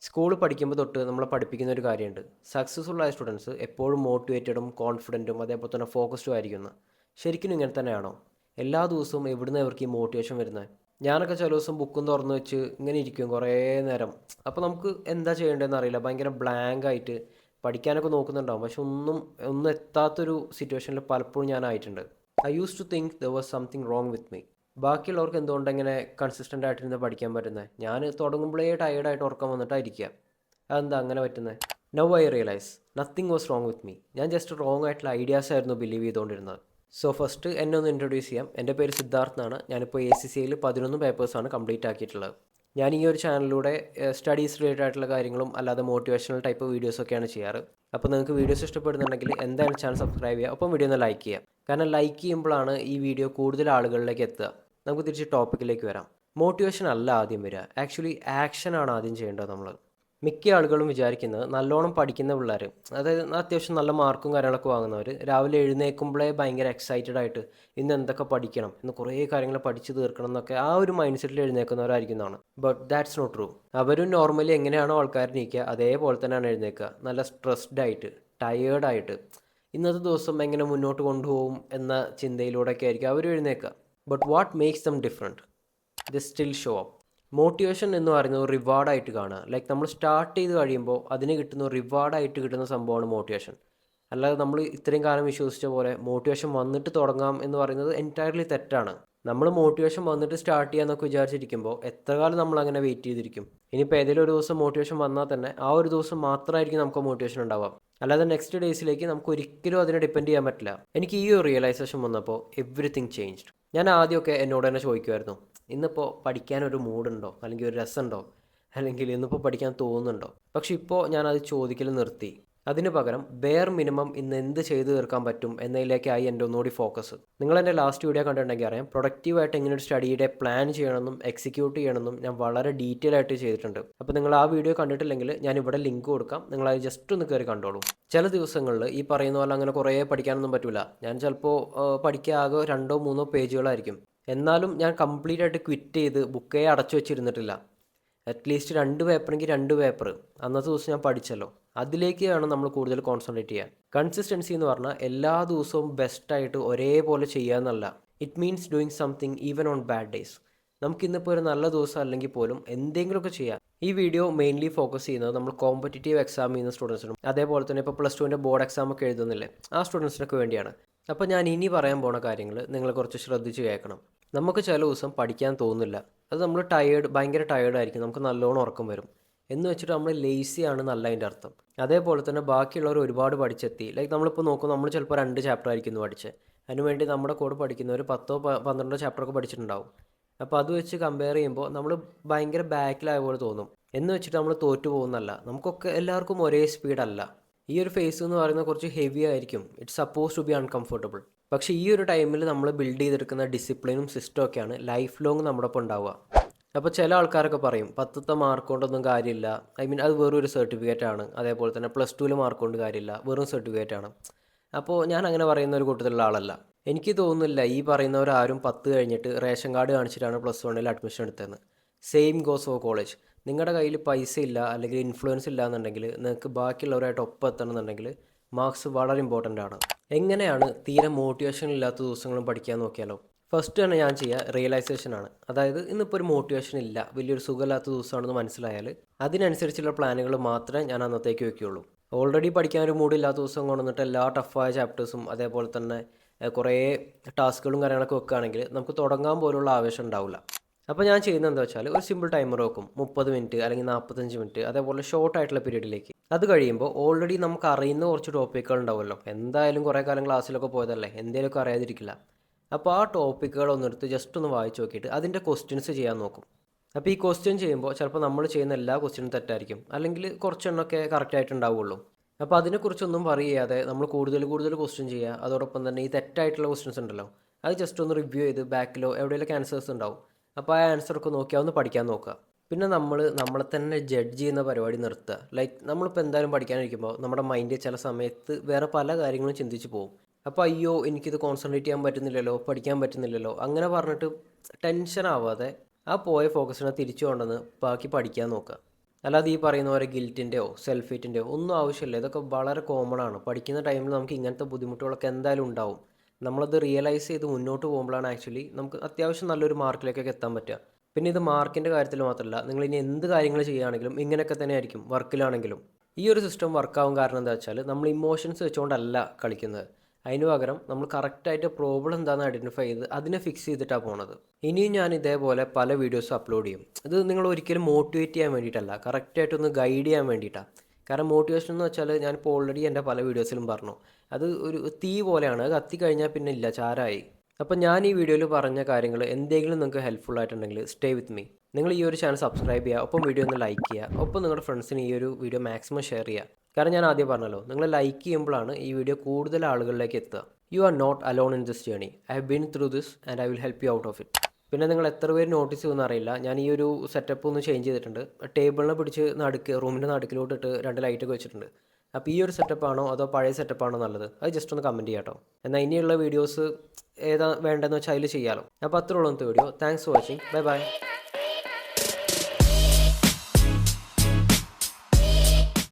School പഠിക്കുമ്പോൾ തൊട്ട് നമ്മളെ പഠിപ്പിക്കുന്ന ഒരു കാര്യമുണ്ട്. സക്സസ്ഫുൾ ആയ സ്റ്റുഡൻസ് എപ്പോഴും മോട്ടിവേറ്റഡും കോൺഫിഡൻറ്റും അതേപോലെ തന്നെ ഫോക്കസ്ഡും ആയിരിക്കുന്നു. ശരിക്കും ഇങ്ങനെ തന്നെയാണോ? എല്ലാ ദിവസവും എവിടുന്ന് അവർക്ക് ഈ മോട്ടിവേഷൻ വരുന്നത്? ഞാനൊക്കെ ചില ദിവസം ബുക്കും തുറന്ന് വെച്ച് ഇങ്ങനെ ഇരിക്കും കുറേ നേരം. അപ്പോൾ നമുക്ക് എന്താ ചെയ്യേണ്ടതെന്ന് അറിയില്ല. ഭയങ്കര ബ്ലാങ്ക് ആയിട്ട് പഠിക്കാനൊക്കെ നോക്കുന്നുണ്ടാവും, പക്ഷെ ഒന്നും എത്താത്തൊരു സിറ്റുവേഷനിൽ പലപ്പോഴും ഞാനായിട്ടുണ്ട്. I use to think there was something wrong with me. ബാക്കിയുള്ളവർക്ക് എന്തുകൊണ്ട് ഇങ്ങനെ കൺസിസ്റ്റൻ്റ് ആയിട്ടിരുന്ന് പഠിക്കാൻ പറ്റുന്നത്? ഞാൻ തുടങ്ങുമ്പോഴേ ടയേർഡായിട്ട് ഉറക്കം വന്നിട്ടായിരിക്കുക. അതെന്താ അങ്ങനെ പറ്റുന്നത്? Now I realise nothing was wrong with me. ഞാൻ ജസ്റ്റ് റോങ് ആയിട്ടുള്ള ഐഡിയാസ് ആയിരുന്നു ബിലീവ് ചെയ്തുകൊണ്ടിരുന്നത്. സോ ഫസ്റ്റ് എന്നെ ഒന്ന് ഇൻട്രൊഡ്യൂസ് ചെയ്യാം. എൻ്റെ പേര് സിദ്ധാർത്ഥ് എന്നാണ്. ഞാനിപ്പോൾ ACCAയിൽ 11 പേപ്പേഴ്സാണ് കംപ്ലീറ്റ് ആക്കിയിട്ടുള്ളത്. ഞാൻ ഈ ഒരു ചാനലിലൂടെ സ്റ്റഡീസ് റിലേറ്റഡ് ആയിട്ടുള്ള കാര്യങ്ങളും അല്ലാതെ മോട്ടിവേഷണൽ ടൈപ്പ് വീഡിയോസൊക്കെയാണ് ചെയ്യാറ്. അപ്പോൾ നിങ്ങൾക്ക് വീഡിയോസ് ഇഷ്ടപ്പെടുന്നുണ്ടെങ്കിൽ എന്തായാലും ചാനൽ സബ്സ്ക്രൈബ് ചെയ്യുക, ഒപ്പം വീഡിയോ ഒന്ന് ലൈക്ക് ചെയ്യുക. കാരണം ലൈക്ക് ചെയ്യുമ്പോഴാണ് ഈ വീഡിയോ കൂടുതൽ ആളുകളിലേക്ക് എത്തുക. നമുക്ക് തിരിച്ച് ടോപ്പിക്കിലേക്ക് വരാം. മോട്ടിവേഷൻ അല്ല ആദ്യം വരിക, ആക്ച്വലി ആക്ഷനാണ് ആദ്യം ചെയ്യേണ്ടത്. നമ്മൾ മിക്ക ആളുകളും വിചാരിക്കുന്നത് നല്ലോണം പഠിക്കുന്ന പിള്ളേർ, അതായത് അത്യാവശ്യം നല്ല മാർക്കും കാര്യങ്ങളൊക്കെ വാങ്ങുന്നവർ, രാവിലെ എഴുന്നേൽക്കുമ്പോഴേ ഭയങ്കര എക്സൈറ്റഡ് ആയിട്ട് ഇന്ന് എന്തൊക്കെ പഠിക്കണം, ഇന്ന് കുറേ കാര്യങ്ങൾ പഠിച്ചു തീർക്കണം എന്നൊക്കെ ആ ഒരു മൈൻഡ് സെറ്റിൽ എഴുന്നേൽക്കുന്നവരായിരിക്കുന്നതാണ്. But that's not true. അവരും നോർമലി എങ്ങനെയാണോ ആൾക്കാർ നീക്കുക അതേപോലെ തന്നെയാണ് എഴുന്നേൽക്കുക. നല്ല സ്ട്രെസ്ഡ് ആയിട്ട്, ടയേർഡായിട്ട്, ഇന്നത്തെ ദിവസം എങ്ങനെ മുന്നോട്ട് കൊണ്ടുപോകും എന്ന ചിന്തയിലൂടെയൊക്കെ ആയിരിക്കും അവർ എഴുന്നേൽക്കുക. But what makes dum different? The still show up. Motivation എന്ന് പറയുന്നത് റിവാർഡായിട്ട് കാണുക. ലൈക്ക് നമ്മൾ സ്റ്റാർട്ട് ചെയ്ത് കഴിയുമ്പോൾ അതിന് കിട്ടുന്ന റിവാർഡായിട്ട് കിട്ടുന്ന സംഭവമാണ് മോട്ടിവേഷൻ. അല്ലാതെ നമ്മൾ ഇത്രയും കാലം വിശ്വസിച്ച പോലെ മോട്ടിവേഷൻ വന്നിട്ട് തുടങ്ങാം എന്ന് പറയുന്നത് എൻറ്റയർലി തെറ്റാണ്. നമ്മൾ മോട്ടിവേഷൻ വന്നിട്ട് സ്റ്റാർട്ട് ചെയ്യാന്നൊക്കെ വിചാരിച്ചിരിക്കുമ്പോൾ എത്ര കാലം നമ്മൾ അങ്ങനെ വെയിറ്റ് ചെയ്തിരിക്കും? ഇനിയിപ്പോൾ ഏതെങ്കിലും ഒരു ദിവസം മോട്ടിവേഷൻ വന്നാൽ തന്നെ ആ ഒരു ദിവസം മാത്രമായിരിക്കും നമുക്ക് മോട്ടിവേഷൻ ഉണ്ടാവാം. അല്ലാതെ നെക്സ്റ്റ് ഡേയ്സിലേക്ക് നമുക്ക് ഒരിക്കലും അതിനെ ഡിപ്പെൻഡ് ചെയ്യാൻ പറ്റില്ല. എനിക്ക് ഈ ഒരു റിയലൈസേഷൻ വന്നപ്പോൾ എവറിത്തിങ് ചേഞ്ച്ഡ്. ഞാൻ ആദ്യമൊക്കെ എന്നോട് തന്നെ ചോദിക്കുമായിരുന്നു, ഇന്നിപ്പോൾ പഠിക്കാനൊരു മൂഡുണ്ടോ, അല്ലെങ്കിൽ ഒരു രസമുണ്ടോ, അല്ലെങ്കിൽ ഇന്നിപ്പോൾ പഠിക്കാൻ തോന്നുന്നുണ്ടോ? പക്ഷെ ഇപ്പോൾ ഞാനത് ചോദിക്കൽ നിർത്തി. അതിന് പകരം ബെയർ മിനിമം ഇന്ന് എന്ത് ചെയ്തു തീർക്കാൻ പറ്റും എന്നതിലേക്കായി എൻ്റെ ഒന്നുകൂടി ഫോക്കസ്. നിങ്ങൾ എൻ്റെ ലാസ്റ്റ് വീഡിയോ കണ്ടിട്ടുണ്ടെങ്കിൽ അറിയാം, പ്രൊഡക്റ്റീവായിട്ട് എങ്ങനെ ഒരു സ്റ്റഡിയുടെ പ്ലാൻ ചെയ്യണമെന്നും എക്സിക്യൂട്ട് ചെയ്യണമെന്നും ഞാൻ വളരെ ഡീറ്റെയിൽ ആയിട്ട് ചെയ്തിട്ടുണ്ട്. അപ്പോൾ നിങ്ങൾ ആ വീഡിയോ കണ്ടിട്ടില്ലെങ്കിൽ ഞാൻ ഇവിടെ ലിങ്ക് കൊടുക്കാം, നിങ്ങളത് ജസ്റ്റ് ഒന്ന് കയറി കണ്ടോളൂ. ചില ദിവസങ്ങളിൽ ഈ പറയുന്ന പോലെ അങ്ങനെ കുറേ പഠിക്കാനൊന്നും പറ്റില്ല. ഞാൻ ചിലപ്പോൾ പഠിക്കുക ആകെ 2-3 പേജുകളായിരിക്കും. എന്നാലും ഞാൻ കംപ്ലീറ്റ് ആയിട്ട് ക്വിറ്റ് ചെയ്ത് ബുക്കേ അടച്ചു വെച്ചിരുന്നിട്ടില്ല. അറ്റ്ലീസ്റ്റ് 2 പേപ്പറെങ്കിൽ 2 പേപ്പർ അന്നത്തെ ദിവസം ഞാൻ പഠിച്ചല്ലോ, അതിലേക്ക് വേണം നമ്മൾ കൂടുതൽ കോൺസെൻട്രേറ്റ് ചെയ്യാൻ. കൺസിസ്റ്റൻസി എന്ന് പറഞ്ഞാൽ എല്ലാ ദിവസവും ബെസ്റ്റായിട്ട് ഒരേപോലെ ചെയ്യുക എന്നല്ല. It means doing something even on bad days. നമുക്കിന്നിപ്പോൾ ഒരു നല്ല ദിവസം അല്ലെങ്കിൽ പോലും എന്തെങ്കിലുമൊക്കെ ചെയ്യാം. ഈ വീഡിയോ മെയിൻലി ഫോക്കസ് ചെയ്യുന്നത് നമ്മൾ കോമ്പറ്റേറ്റീവ് എക്സാം ചെയ്യുന്ന സ്റ്റുഡൻസിനും അതേപോലെ തന്നെ ഇപ്പോൾ +2 ബോർഡ് എക്സാം ഒക്കെ എഴുതുന്നില്ലേ, ആ സ്റ്റുഡൻസിനൊക്കെ വേണ്ടിയാണ്. അപ്പോൾ ഞാൻ ഇനി പറയാൻ പോണ കാര്യങ്ങൾ നിങ്ങൾ കുറച്ച് ശ്രദ്ധിച്ച് കേൾക്കണം. നമുക്ക് ചില ദിവസം പഠിക്കാൻ തോന്നില്ല. അത് നമ്മൾ ഭയങ്കര ടയേർഡായിരിക്കും, നമുക്ക് നല്ലോണം ഉറക്കം വരും എന്ന് വെച്ചിട്ട് നമ്മൾ ലേസി ആണ് നല്ല അതിൻ്റെ അർത്ഥം. അതേപോലെ തന്നെ ബാക്കിയുള്ളവർ ഒരുപാട് പഠിച്ചെത്തി. ലൈക്ക് നമ്മളിപ്പോൾ നോക്കും, നമ്മൾ ചിലപ്പോൾ 2 ചാപ്റ്റർ ആയിരിക്കും പഠിച്ചത്. അതിനുവേണ്ടി നമ്മുടെ കൂടെ പഠിക്കുന്നവർ 10-12 ചാപ്റ്ററൊക്കെ പഠിച്ചിട്ടുണ്ടാവും. അപ്പോൾ അത് വെച്ച് കമ്പയർ ചെയ്യുമ്പോൾ നമ്മൾ ഭയങ്കര ബാക്കിലായ പോലെ തോന്നും. എന്ന് വെച്ചിട്ട് നമ്മൾ തോറ്റു പോകുന്നല്ല, നമുക്കൊക്കെ എല്ലാവർക്കും ഒരേ സ്പീഡല്ല. ഈ ഒരു ഫേസ് എന്ന് പറയുന്നത് കുറച്ച് ഹെവി ആയിരിക്കും. It's suppose to be uncomfortable. പക്ഷേ ഈ ഒരു ടൈമിൽ നമ്മൾ ബിൽഡ് ചെയ്തെടുക്കുന്ന ഡിസിപ്ലിനും സിസ്റ്റം ഒക്കെയാണ് ലൈഫ് ലോങ് നമ്മുടെ ഒപ്പം ഉണ്ടാവുക. അപ്പോൾ ചില ആൾക്കാരൊക്കെ പറയും 10ത്തെ മാർക്ക് കൊണ്ടൊന്നും കാര്യമില്ല, അത് വെറും ഒരു സർട്ടിഫിക്കറ്റ് ആണ്. അതേപോലെ തന്നെ +2 മാർക്ക് കൊണ്ട് കാര്യമില്ല, വെറും സർട്ടിഫിക്കറ്റ് ആണ്. അപ്പോൾ ഞാൻ അങ്ങനെ പറയുന്ന ഒരു കൂട്ടത്തിലുള്ള ആളല്ല. എനിക്ക് തോന്നുന്നില്ല ഈ പറയുന്നവരാരും 10 കഴിഞ്ഞിട്ട് റേഷൻ കാർഡ് കാണിച്ചിട്ടാണ് +1 അഡ്മിഷൻ എടുത്തതെന്ന്. Same goes for college. നിങ്ങളുടെ കയ്യിൽ പൈസ ഇല്ല അല്ലെങ്കിൽ ഇൻഫ്ലുവൻസ് ഇല്ല എന്നുണ്ടെങ്കിൽ, നിങ്ങൾക്ക് ബാക്കിയുള്ളവരായിട്ട് ഒപ്പം എത്തണം എന്നുണ്ടെങ്കിൽ മാർക്സ് വളരെ ഇമ്പോർട്ടൻ്റ് ആണ്. എങ്ങനെയാണ് തീരെ മോട്ടിവേഷൻ ഇല്ലാത്ത ദിവസങ്ങളും പഠിക്കാൻ നോക്കിയാലോ? ഫസ്റ്റ് തന്നെ ഞാൻ ചെയ്യുക റിയലൈസേഷനാണ്. അതായത് ഇന്നിപ്പോൾ ഒരു മോട്ടിവേഷൻ ഇല്ല, വലിയൊരു സുഖമില്ലാത്ത ദിവസമാണെന്ന് മനസ്സിലായാൽ അതിനനുസരിച്ചുള്ള പ്ലാനുകൾ മാത്രമേ ഞാൻ അന്നത്തേക്ക് വയ്ക്കുകയുള്ളൂ. ഓൾറെഡി പഠിക്കാൻ ഒരു മൂഡില്ലാത്ത ദിവസം കൊണ്ടുവന്നിട്ട് എല്ലാ ടഫായ ചാപ്റ്റേഴ്സും അതേപോലെ തന്നെ കുറേ ടാസ്കുകളും കാര്യങ്ങളൊക്കെ വെക്കുകയാണെങ്കിൽ നമുക്ക് തുടങ്ങാൻ പോലുള്ള ആവേശം ഉണ്ടാവില്ല. അപ്പോൾ ഞാൻ ചെയ്യുന്നത് എന്താ വെച്ചാൽ, ഒരു സിമ്പിൾ ടൈമർ വെക്കും, 30 മിനിറ്റ് അല്ലെങ്കിൽ 45 മിനിറ്റ്, അതേപോലെ ഷോർട്ട് ആയിട്ടുള്ള പീരീഡിലേക്ക്. അത് കഴിയുമ്പോൾ ഓൾറെഡി നമുക്ക് അറിയുന്ന കുറച്ച് ടോപ്പിക്കുകൾ ഉണ്ടാവുമല്ലോ. എന്തായാലും കുറേ കാലം ക്ലാസ്സിലൊക്കെ പോയതല്ലേ, എന്തെങ്കിലുമൊക്കെ അറിയാതിരിക്കില്ല. അപ്പോൾ ആ ടോപ്പിക്കുകൾ ഒന്നെടുത്ത് ജസ്റ്റ് ഒന്ന് വായിച്ച് നോക്കിയിട്ട് അതിൻ്റെ ക്വസ്റ്റ്യൻസ് ചെയ്യാൻ നോക്കും. അപ്പോൾ ഈ ക്വസ്റ്റ്യൻ ചെയ്യുമ്പോൾ ചിലപ്പോൾ നമ്മൾ ചെയ്യുന്ന എല്ലാ ക്വസ്റ്റ്യനും തെറ്റായിരിക്കും, അല്ലെങ്കിൽ കുറച്ചെണ്ണമൊക്കെ കറക്റ്റായിട്ടുണ്ടാവുള്ളൂ. അപ്പോൾ അതിനെക്കുറിച്ചൊന്നും പറയാതെ നമ്മൾ കൂടുതൽ ക്വസ്റ്റ്യൻ ചെയ്യുക. അതോടൊപ്പം തന്നെ ഈ തെറ്റായിട്ടുള്ള ക്വസ്റ്റ്യൻസ് ഉണ്ടല്ലോ, അത് ജസ്റ്റ് ഒന്ന് റിവ്യൂ ചെയ്ത് ബാക്കിലോ എവിടെയെങ്കിലും ആൻസേഴ്സ് ഉണ്ടാവും, അപ്പോൾ ആ ആൻസറൊക്കെ നോക്കിയാൽ ഒന്ന് പഠിക്കാൻ നോക്കുക. പിന്നെ നമ്മളെ തന്നെ ജഡ്ജ് ചെയ്യുന്ന പരിപാടി നിർത്തുക. ലൈക്ക് നമ്മളിപ്പോൾ എന്തായാലും പഠിക്കാനിരിക്കുമ്പോൾ നമ്മുടെ മൈൻഡ് ചില സമയത്ത് വേറെ പല കാര്യങ്ങളും ചിന്തിച്ച് പോകും. അപ്പോൾ അയ്യോ എനിക്കിത് കോൺസെൻട്രേറ്റ് ചെയ്യാൻ പറ്റുന്നില്ലല്ലോ, പഠിക്കാൻ പറ്റുന്നില്ലല്ലോ, അങ്ങനെ പറഞ്ഞിട്ട് ടെൻഷൻ ആവാതെ ആ പോയ ഫോക്കസിനെ തിരിച്ചു കൊണ്ടുവന്ന് ബാക്കി പഠിക്കാൻ നോക്കുക. അല്ലാതെ ഈ പറയുന്ന പോലെ ഗിൽറ്റിൻ്റെയോ സെൽഫ് ഹേറ്റിൻ്റെയോ ഒന്നും ആവശ്യമില്ല. ഇതൊക്കെ വളരെ കോമൺ ആണ്. പഠിക്കുന്ന ടൈമിൽ നമുക്ക് ഇങ്ങനത്തെ ബുദ്ധിമുട്ടുകളൊക്കെ എന്തായാലും ഉണ്ടാവും. നമ്മളത് റിയലൈസ് ചെയ്ത് മുന്നോട്ട് പോകുമ്പോഴാണ് ആക്ച്വലി നമുക്ക് അത്യാവശ്യം നല്ലൊരു മാർക്കിലേക്കൊക്കെ എത്താൻ പറ്റുക. പിന്നെ ഇത് മാർക്കിൻ്റെ കാര്യത്തിൽ മാത്രമല്ല, നിങ്ങൾ ഇനി എന്ത് കാര്യങ്ങൾ ചെയ്യുകയാണെങ്കിലും ഇങ്ങനെയൊക്കെ തന്നെ ആയിരിക്കും വർക്കിലാണെങ്കിലും. ഈ ഒരു സിസ്റ്റം വർക്കാവും കാരണം എന്താ വെച്ചാൽ നമ്മൾ ഇമോഷൻസ് വെച്ചുകൊണ്ടല്ല കളിക്കുന്നത്. അതിന് പകരം നമ്മൾ കറക്റ്റായിട്ട് പ്രോബ്ലം എന്താണെന്ന് ഐഡൻറ്റിഫൈ ചെയ്ത് അതിനെ ഫിക്സ് ചെയ്തിട്ടാണ് പോണത്. ഇനിയും ഞാൻ ഇതേപോലെ പല വീഡിയോസ് അപ്ലോഡ് ചെയ്യും. ഇത് നിങ്ങൾ ഒരിക്കലും മോട്ടിവേറ്റ് ചെയ്യാൻ വേണ്ടിയിട്ടല്ല, കറക്റ്റായിട്ടൊന്ന് ഗൈഡ് ചെയ്യാൻ വേണ്ടിയിട്ടാണ്. കാരണം മോട്ടിവേഷൻ എന്ന് വെച്ചാൽ ഞാനിപ്പോൾ ഓൾറെഡി എൻ്റെ പല വീഡിയോസിലും പറഞ്ഞു, അത് ഒരു തീ പോലെയാണ്. അത് കത്തിക്കഴിഞ്ഞാൽ പിന്നെ ഇല്ല, ചാരായി. അപ്പോൾ ഞാൻ ഈ വീഡിയോയിൽ പറഞ്ഞ കാര്യങ്ങൾ എന്തെങ്കിലും നിങ്ങൾക്ക് ഹെൽപ്ഫുൾ ആയിട്ടുണ്ടെങ്കിൽ സ്റ്റേ വിത്ത് മീ. നിങ്ങൾ ഈ ഒരു ചാനൽ സബ്സ്ക്രൈബ് ചെയ്യുക, ഒപ്പം വീഡിയോ ഒന്ന് ലൈക്ക് ചെയ്യുക, ഒപ്പം നിങ്ങളുടെ ഫ്രണ്ട്സിന് ഈ ഒരു വീഡിയോ മാക്സിമം ഷെയർ ചെയ്യുക. കാരണം ഞാൻ ആദ്യം പറഞ്ഞല്ലോ, നിങ്ങൾ ലൈക്ക് ചെയ്യുമ്പോഴാണ് ഈ വീഡിയോ കൂടുതൽ ആളുകളിലേക്ക് എത്തുക. You are not alone in this journey. I have been through this and I will help you out of it. പിന്നെ നിങ്ങൾ എത്ര പേര് നോട്ടീസ് ചെയ്യുമെന്ന് അറിയില്ല, ഞാൻ ഈ ഒരു സെറ്റപ്പ് ഒന്ന് ചേഞ്ച് ചെയ്തിട്ടുണ്ട്. ടേബിളിനെ പിടിച്ച് റൂമിൻ്റെ നടുക്കിലോട്ടിട്ട് 2 ലൈറ്റൊക്കെ വെച്ചിട്ടുണ്ട്. അപ്പോൾ ഈ ഒരു സെറ്റപ്പാണോ അതോ പഴയ സെറ്റപ്പാണോ നല്ലത്? അത് ജസ്റ്റ് ഒന്ന് കമൻറ്റ് ചെയ്യാം കേട്ടോ. എന്നാൽ ഇനിയുള്ള വീഡിയോസ് ഏതാ വേണ്ടതെന്ന് വെച്ചാൽ അതിൽ ചെയ്യാമല്ലോ. അപ്പോൾ അത്രേ ഉള്ളൂ ഇന്നത്തെ video. Thanks for watching. Bye bye.